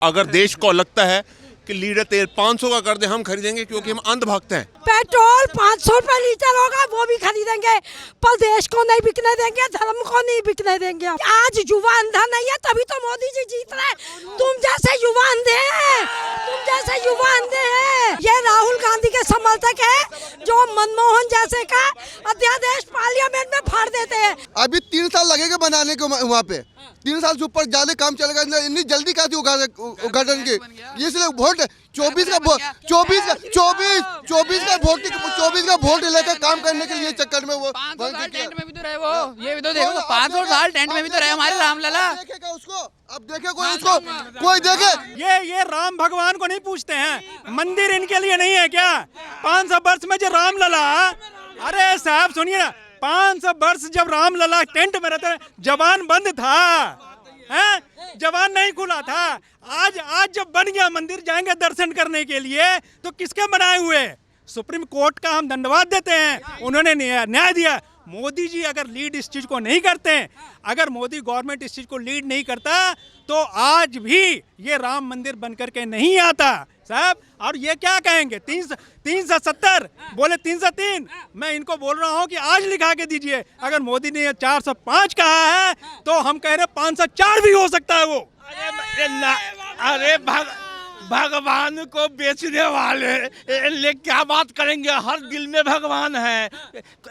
अगर देश को लगता है कि लीटर तेल 500 का कर दे, हम खरीदेंगे क्योंकि हम अंधभक्त हैं। पेट्रोल 500 रुपए लीटर होगा वो भी खरीदेंगे, पर देश को नहीं बिकने देंगे, धर्म को नहीं बिकने देंगे। आज युवा अंधा नहीं है, तभी तो मोदी जी जीत रहे। तुम जैसे युवा अंधे हैं, तुम जैसे युवा अंधे हैं। ये राहुल गांधी के समर्थक है जो मनमोहन जैसे का अध्यादेश पार्लियामेंट में फाड़ देते हैं। अभी 3 साल लगेगा बनाने को, वहाँ पे 3 साल से ऊपर ज्यादा काम चलेगा। इतनी जल्दी कैसे उद्घाटन के, इसलिए वोट 24 का वोट लेकर काम करने के लिए चक्कर में वो 500 साल टेंट में भी तो रहे वो, ये भी तो देखो 500 साल टेंट में भी तो रहे हमारे रामलला। देखेगा उसको, अब देखे कोई उसको, कोई देखे। ये राम भगवान को नहीं पूछते हैं, मंदिर इनके लिए नहीं है क्या? 500 वर्ष में जो रामलला, अरे साहब सुनिए ना, 500 वर्ष जब रामलला टेंट में रहते, जवान बंद था, हैं? जवान नहीं खुला था। आज जब बन गया मंदिर, जाएंगे दर्शन करने के लिए, तो किसके बनाए हुए? सुप्रीम कोर्ट का हम धन्यवाद देते हैं, उन्होंने न्याय दिया। मोदी जी अगर लीड इस चीज को नहीं करते, अगर मोदी गवर्नमेंट इस चीज को लीड नहीं करता, तो आज भी ये राम मंदिर बन करके नहीं आता साहब। और ये क्या कहेंगे 370 बोले 303, मैं इनको बोल रहा हूँ कि आज लिखा के दीजिए। अगर मोदी ने 405 कहा है तो हम कह रहे 504 भी हो सकता है वो। अरे भगवान को बेचने वाले क्या बात करेंगे? हर दिल में भगवान है।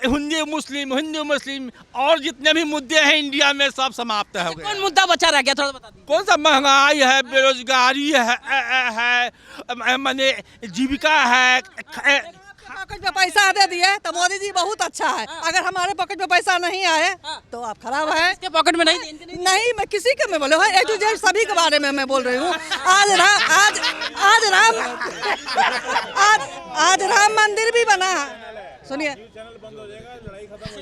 हिंदू मुस्लिम और जितने भी मुद्दे हैं इंडिया में सब समाप्त हो गए। कौन मुद्दा बचा रह गया थोड़ा बता दीजिए। कौन सा? महंगाई है, बेरोजगारी है, माने जीविका है। पॉकेट में पैसा दे दिए तो मोदी जी बहुत अच्छा है। अगर हमारे पॉकेट में पैसा नहीं आए तो आप खराब है। इसके पॉकेट में नहीं मैं किसी के मैं बोले A to Z सभी के बारे में मैं बोल रही हूँ। आज राम मंदिर भी बना है, सुनिए,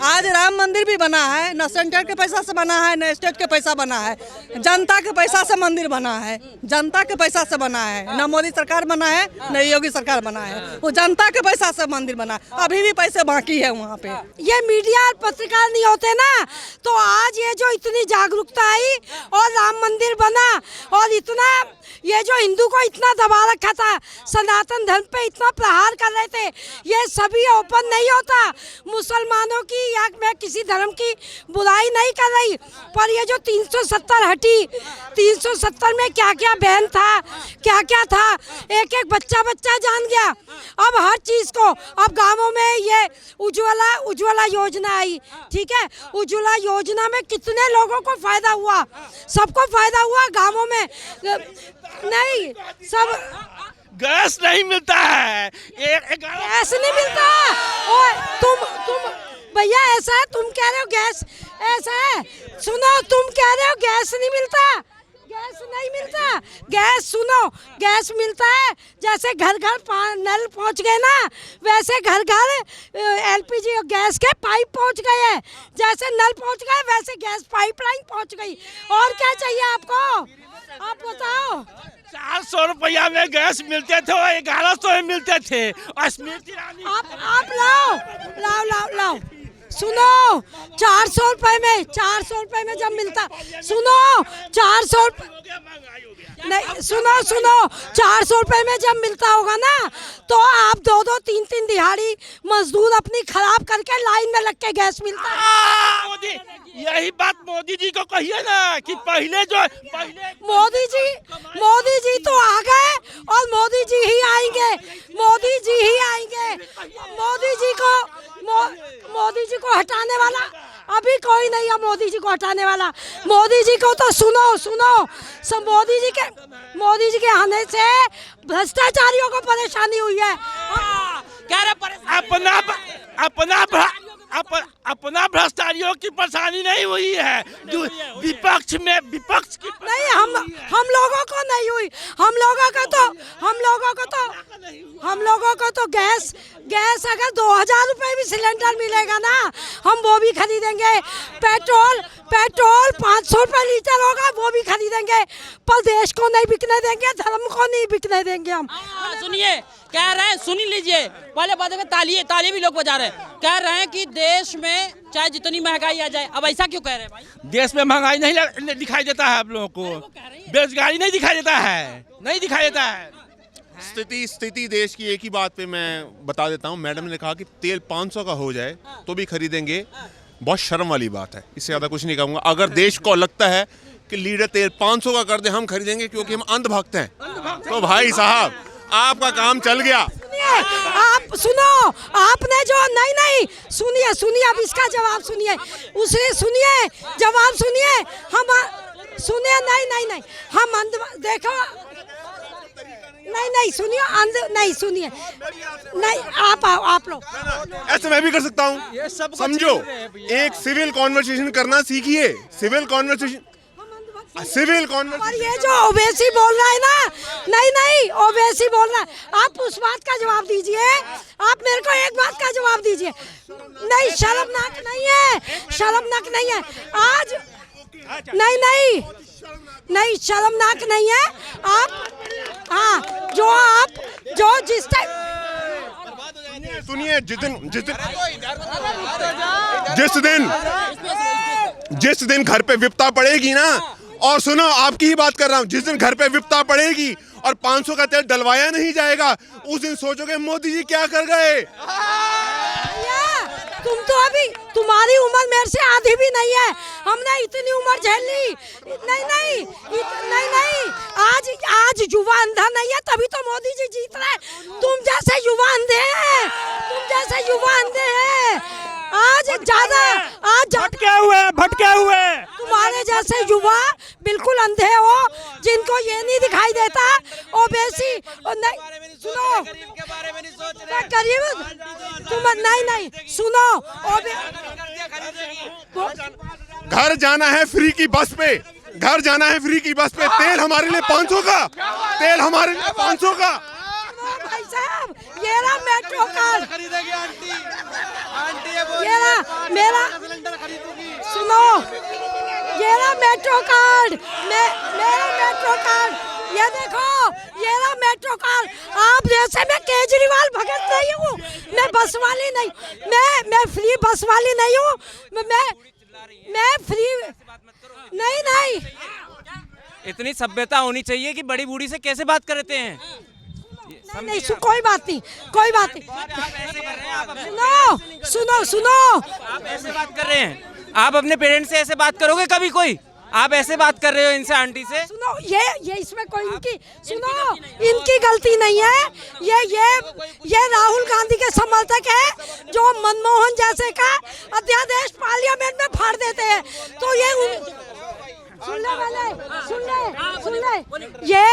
आज राम मंदिर भी बना है, न सेंटर के पैसा से बना है, न स्टेट के पैसा बना है, जनता के पैसा से मंदिर बना है, जनता के पैसा से बना है। न मोदी सरकार बना है, न योगी सरकार बना है, वो जनता के पैसा से मंदिर बना है। अभी भी पैसे बाकी है वहाँ पे। ये मीडिया और पत्रकार नहीं होते ना, तो आज ये जो इतनी जागरूकता आई और राम मंदिर बना, और इतना ये जो हिंदू को इतना दबा रखा था, सनातन धर्म पे इतना प्रहार कर रहे थे, ये सभी ओपन नहीं होता। मुसलमानों की या मैं किसी धर्म की बुराई नहीं कर रही, पर ये जो 370 हटी, 370 में क्या क्या बैन था, क्या क्या था, एक एक बच्चा जान गया। अब हर चीज को, अब गांवों में ये उज्ज्वला योजना आई, ठीक है, उज्ज्वला योजना में कितने लोगों को फायदा हुआ? सबको फायदा हुआ गांवों में नहीं, सब गैस नहीं मिलता है, गैस नहीं मिलता। और तुम भैया ऐसा है, तुम कह रहे हो गैस ऐसा है, सुनो, तुम कह रहे हो गैस नहीं मिलता, गैस नहीं मिलता। गैस सुनो, गैस मिलता है, जैसे घर नल पहुंच गए ना, वैसे घर LPG और गैस के पाइप पहुंच गए हैं। जैसे नल पहुंच गए वैसे गैस पाइपलाइन पहुंच गई। और क्या चाहिए आपको, आप बताओ। 400 रुपया में गैस मिलते थे, 1100 में मिलते थे। और स्मृति ईरानी आप लाओ सुनो, 400 रुपए में जब मिलता, सुनो 400 नहीं, सुनो 400 रुपए में जब मिलता होगा ना, तो आप 2-2, 3-3 दिहाड़ी मजदूर अपनी खराब करके लाइन में लग के गैस मिलता है। मोदी, यही बात मोदी जी को कहिए ना कि पहले मोदी जी तो आ गए और मोदी जी ही आएंगे। मोदी जी को हटाने वाला अभी कोई नहीं है। मोदी जी को हटाने वाला, मोदी जी को तो सुनो सब मोदी जी के आने से भ्रष्टाचारियों को परेशानी हुई है। अपना भ्रष्टाचारियों की परेशानी नहीं हुई है, विपक्ष की नहीं, हम लोगों को नहीं हुई। हम लोगों को तो गैस अगर 2000 रुपए भी सिलेंडर मिलेगा ना, हम वो भी खरीदेंगे। पेट्रोल 500 रुपए लीटर होगा, वो भी खरीदेंगे, पर देश को नहीं बिकने देंगे, धर्म को नहीं बिकने देंगे हम। सुनिए, कह रहे हैं, सुन लीजिए, पहले बात है ताली भी लोग बजा रहे हैं, कह रहे हैं कि देश में चाहे जितनी महंगाई आ जाए। अब ऐसा क्यों कह रहे हैं भाई? देश में महंगाई नहीं दिखाई देता है आप लोगों को, बेरोजगारी नहीं दिखाई देता है, नहीं दिखाई देता है। स्थिति देश की एक ही बात पे मैं बता देता हूँ। मैडम ने कहा कि तेल 500 का हो जाए तो भी खरीदेंगे। बहुत शर्म वाली बात है, इससे ज़्यादा कुछ नहीं कहूँगा। अगर देश को लगता है कि लीटर तेल 500 का कर दे हम खरीदेंगे क्योंकि हम अंधभक्त हैं, तो भाई साहब आपका काम चल गया। आप सुनो, आपने जो नहीं सुनिए अब इसका जवाब सुनिए, उसे सुनिए, जवाब सुनिए, हम सुनिए, नहीं हम देखो, नहीं सुनिए, नहीं सुनिए, नहीं आप लोग ऐसे मैं भी कर सकता हूँ। समझो, एक सिविल कॉन्वर्सेशन करना सीखिए। सिविल कॉन्वर्सेशन और ये जो ओवैसी बोल रहा है ना, नहीं ओवैसी बोल रहा है, आप उस बात का जवाब दीजिए। आप मेरे को एक बात का जवाब दीजिए। नहीं, शर्मनाक नहीं है आज। नहीं शर्मनाक नहीं है आप। हाँ, जो जिस टाइम सुनिए, जिस दिन घर पे विपता पड़ेगी ना, और सुनो आपकी ही बात कर रहा हूँ, जिस दिन घर पे विपता पड़ेगी और 500 का तेल डलवाया नहीं जाएगा, उस दिन सोचोगे मोदी जी क्या कर गए। तुम तो अभी, तुम्हारी उम्र मेरे से आधी भी नहीं है, हमने इतनी उम्र झेल ली। नहीं आज युवा अंधा नहीं है, तभी तो मोदी जी जीत रहे हैं। तुम जैसे युवा अंधे हैं आज भटके हुए तुम्हारे जैसे युवा बिल्कुल अंधे हो, जिनको ये नहीं दिखाई देता। ओबेसी नहीं, सुनो गरीब तुम नहीं सुनो, घर जाना है फ्री की बस पे, तेल हमारे लिए 500 का, भाई साहब, ये रहा मेट्रो कार्ड, ये रहा मेरा, सुनो, ये रहा मेट्रो कार्ड, मेरा मेट्रो कार्ड, ये देखो, ये रहा मेट्रो कार्ड। आप जैसे मैं केजरीवाल भगत नहीं हूँ, मैं बस वाली नहीं, मैं फ्री बस वाली नहीं हूँ, मैं फ्री नहीं। इतनी सभ्यता होनी चाहिए कि बड़ी बूढ़ी से कैसे बात करते हैं। नहीं कोई बात नहीं। सुनो, आप ऐसे बात कर रहे हैं, आप अपने पेरेंट्स से ऐसे बात करोगे कभी? कोई आप ऐसे बात कर रहे हो इनसे, आंटी से? सुनो, ये इसमें कोई इनकी गलती नहीं है। ये राहुल गांधी के समर्थक है जो मनमोहन जैसे का अध्यादेश पार्लियामेंट में फाड़ देते हैं। तो ये सुन ले, ये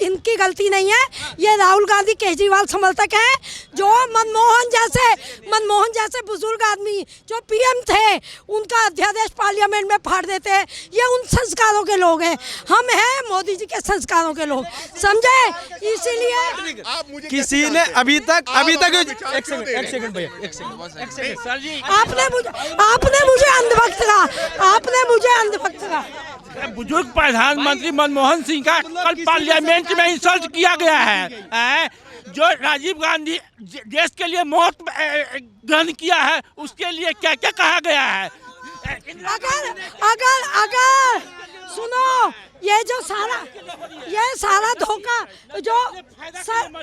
इनकी गलती नहीं है। ये राहुल गांधी केजरीवाल समर्थक है जो मनमोहन जैसे बुजुर्ग आदमी जो पीएम थे, उनका अध्यादेश पार्लियामेंट में फाड़ देते हैं। ये उन संस्कारों के लोग हैं, हम हैं मोदी जी के संस्कारों के लोग, समझे? इसीलिए किसी ने अभी तक एक सेकंड भैया, सर जी, आपने मुझे अंधभक्त कहा। बुजुर्ग प्रधानमंत्री मनमोहन सिंह का कल पार्लियामेंट में इंसल्ट किया गया है। जो राजीव गांधी देश के लिए मौत ग्रहण किया है, उसके लिए क्या क्या कहा गया है। अगर सुनो, ये सारा धोखा जो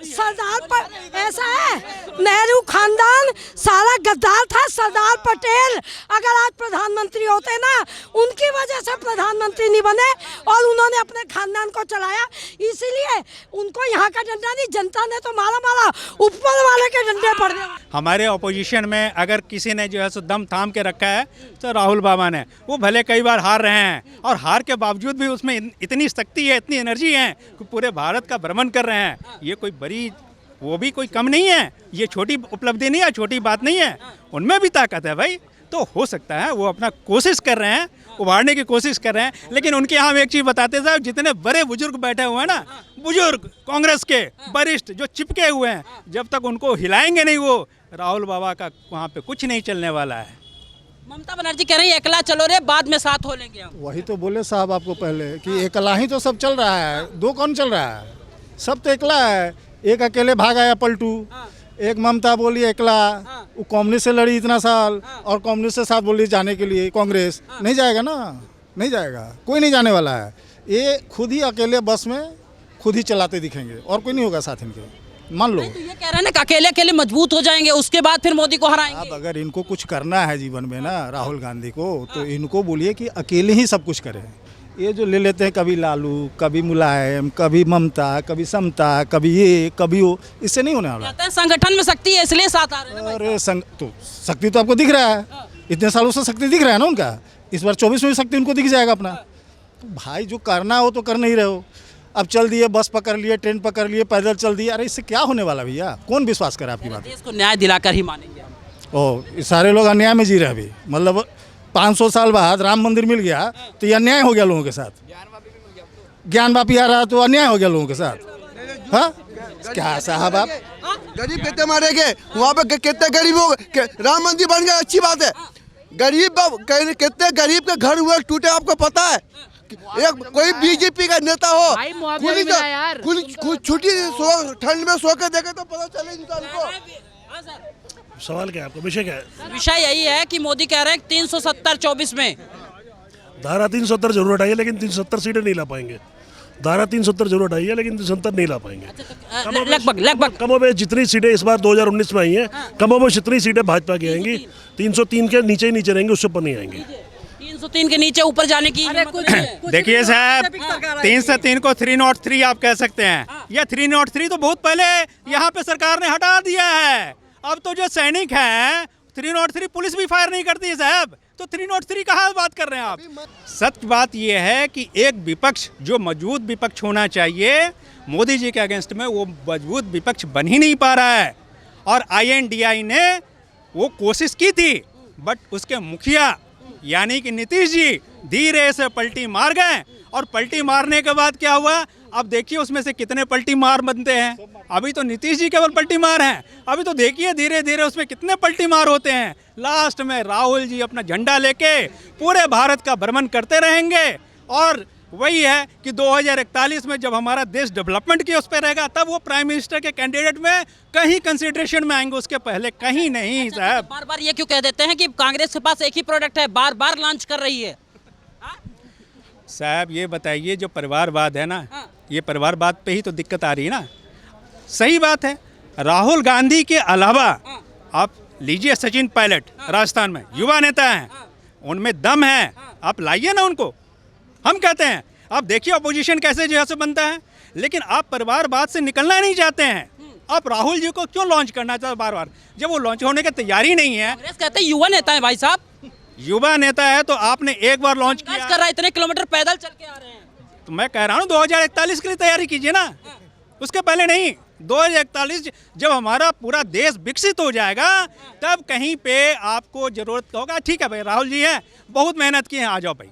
सरदार पर ऐसा है, नेहरू खानदान सारा गद्दार था। सरदार पटेल अगर आज प्रधानमंत्री होते ना, उनकी वजह से प्रधानमंत्री नहीं बने और उन्होंने अपने खानदान को चलाया। इसीलिए उनको यहाँ का डंडा नहीं, जनता ने तो मारा ऊपर वाले के डंडे पड़ गए। हमारे ऑपोजिशन में अगर किसी ने जो है सो दम थाम के रखा है तो राहुल बाबा ने। वो भले कई बार हार रहे हैं और हार के बावजूद भी उसमें इतनी शक्ति है, इतनी एनर्जी है कि पूरे भारत का भ्रमण कर रहे हैं। ये कोई बड़ी, वो भी कोई कम नहीं है, ये छोटी उपलब्धि नहीं है, छोटी बात नहीं है, उनमें भी ताकत है भाई। तो हो सकता है वो अपना कोशिश कर रहे हैं, उभारने की कोशिश कर रहे हैं। लेकिन उनके यहाँ हम एक चीज़ बताते साहब, जितने बड़े बुजुर्ग बैठे हुए हैं ना, बुजुर्ग कांग्रेस के वरिष्ठ जो चिपके हुए हैं, जब तक उनको हिलाएंगे नहीं वो राहुल बाबा का वहाँ पे कुछ नहीं चलने वाला है। ममता बनर्जी कह रही है अकेला चलो रे, बाद में साथ हो लेंगे हम। वही तो बोले साहब आपको पहले कि अकेला ही तो सब चल रहा है, दो कौन चल रहा है? सब तो अकेला है। एक अकेले भाग आया पलटू, एक ममता बोली एकला, वो कम्युनिस्ट से लड़ी इतना साल और कम्युनिस्ट के साथ बोली जाने के लिए कांग्रेस, नहीं जाएगा ना, नहीं जाएगा, कोई नहीं जाने वाला है। ये खुद ही अकेले बस में खुद ही चलाते दिखेंगे और कोई नहीं होगा साथ इनके, मान लो। तो ये कह रहे हैं ना कि अकेले अकेले मजबूत हो जाएंगे, उसके बाद फिर मोदी को हराएंगे। अब अगर इनको कुछ करना है जीवन में ना राहुल गांधी को, तो इनको बोलिए कि अकेले ही सब कुछ करें। ये जो ले लेते हैं कभी लालू, कभी मुलायम, कभी ममता, कभी समता, कभी ये कभी वो, इससे नहीं होने वाला। कहते हैं संगठन में शक्ति है इसलिए साथ आ रहे हैं। अरे तो शक्ति तो आपको दिख रहा है, इतने सालों से शक्ति दिख रहा है ना उनका, इस बार 24 में भी शक्ति उनको दिख जाएगा अपना। तो भाई जो करना हो तो कर नहीं रहे हो। अब चल दिए, बस पकड़ लिए, ट्रेन पकड़ लिए, पैदल चल दिए, अरे इससे क्या होने वाला भैया, कौन विश्वास करे आपकी बात? देश को न्याय दिलाकर ही मानेंगे हम। ओ सारे लोग अन्याय में जी रहे अभी, मतलब 500 साल बाद राम मंदिर मिल गया तो ये अन्याय हो गया लोगों के साथ। ज्ञान वापी आ रहा तो अन्याय हो गया लोगों के साथ। हाँ क्या साहब आप गरीब कितने मारे गए वहाँ पे, कितने गरीब हो गए, राम मंदिर बन गया, अच्छी बात है। गरीब कितने गरीब के घर हुए टूटे आपको पता है? एक कोई बीजेपी का नेता हो छुट्टी ठंड में सो के देखे तो पता चले इंसान को। सवाल क्या है आपका, विषय क्या है? विषय यही है कि मोदी कह रहे हैं 370 24 में धारा 370 जरूर हटाइए लेकिन 370 सीटें नहीं ला पाएंगे। धारा 370 जरूर हटाइए लेकिन 370 नहीं ला पाएंगे। लगभग कमोबेश जितनी सीटें इस बार 2019 में आई हैं, कमोबेश जितनी सीटें भाजपा की आएंगी 303 के नीचे ही नीचे रहेंगे, उससे ऊपर नहीं आएंगी। 303 के नीचे ऊपर जाने की देखिए साहब, 303 को 303 आप कह सकते हैं, या 303 तो बहुत पहले यहाँ पे सरकार ने हटा दिया है। अब तो जो सैनिक हैं 303 पुलिस भी फायर नहीं करती है साहब, तो 303 कहाँ बात कर रहे हैं आप? सच बात यह है कि एक विपक्ष जो मजबूत विपक्ष होना चाहिए, मोदी जी के अगेंस्ट में वो मजबूत विपक्ष बन ही नहीं पा रहा है। और INDI ने वो कोशिश की थी, बट उसके मुखिया यानी कि नीतीश जी धीरे से पलटी मार गए। और पलटी मारने के बाद क्या हुआ, अब देखिए उसमें से कितने पलटी मार बनते हैं। अभी तो नीतीश जी केवल पलटी मार हैं, अभी तो देखिए धीरे धीरे उसमें कितने पलटी मार होते हैं। लास्ट में राहुल जी अपना झंडा लेके पूरे भारत का भ्रमण करते रहेंगे। और वही है कि 2041 में जब हमारा देश डेवलपमेंट की उस पर रहेगा, तब वो प्राइम मिनिस्टर के कैंडिडेट में कहीं कंसिडरेशन में आएंगे, उसके पहले कहीं नहीं साहब। बार बार ये क्यों कह देते हैं कि कांग्रेस के पास एक ही प्रोडक्ट है, बार बार लॉन्च कर रही है? साहब ये बताइए, जो परिवारवाद है ना, ये परिवारवाद पे ही तो दिक्कत आ रही है ना। सही बात है, राहुल गांधी के अलावा आप लीजिए सचिन पायलट, राजस्थान में युवा नेता हैं, उनमें दम है, आप लाइए ना उनको। हम कहते हैं आप देखिए अपोजिशन कैसे जो है बनता है, लेकिन आप परिवारवाद से निकलना नहीं चाहते हैं। आप राहुल जी को क्यों लॉन्च करना चाहते बार बार, जब वो लॉन्च होने की तैयारी नहीं है? कांग्रेस कहते हैं युवा नेता है भाई साहब। युवा नेता है तो आपने एक बार लॉन्च किया कर रहा है, इतने किलोमीटर पैदल चल के आ रहे हैं। तो मैं कह रहा हूँ 2041 के लिए तैयारी कीजिए ना, उसके पहले नहीं। 2041 जब हमारा पूरा देश विकसित हो जाएगा, तब कहीं पे आपको जरूरत होगा। ठीक है भाई, राहुल जी हैं, बहुत मेहनत की है, आ जाओ भाई।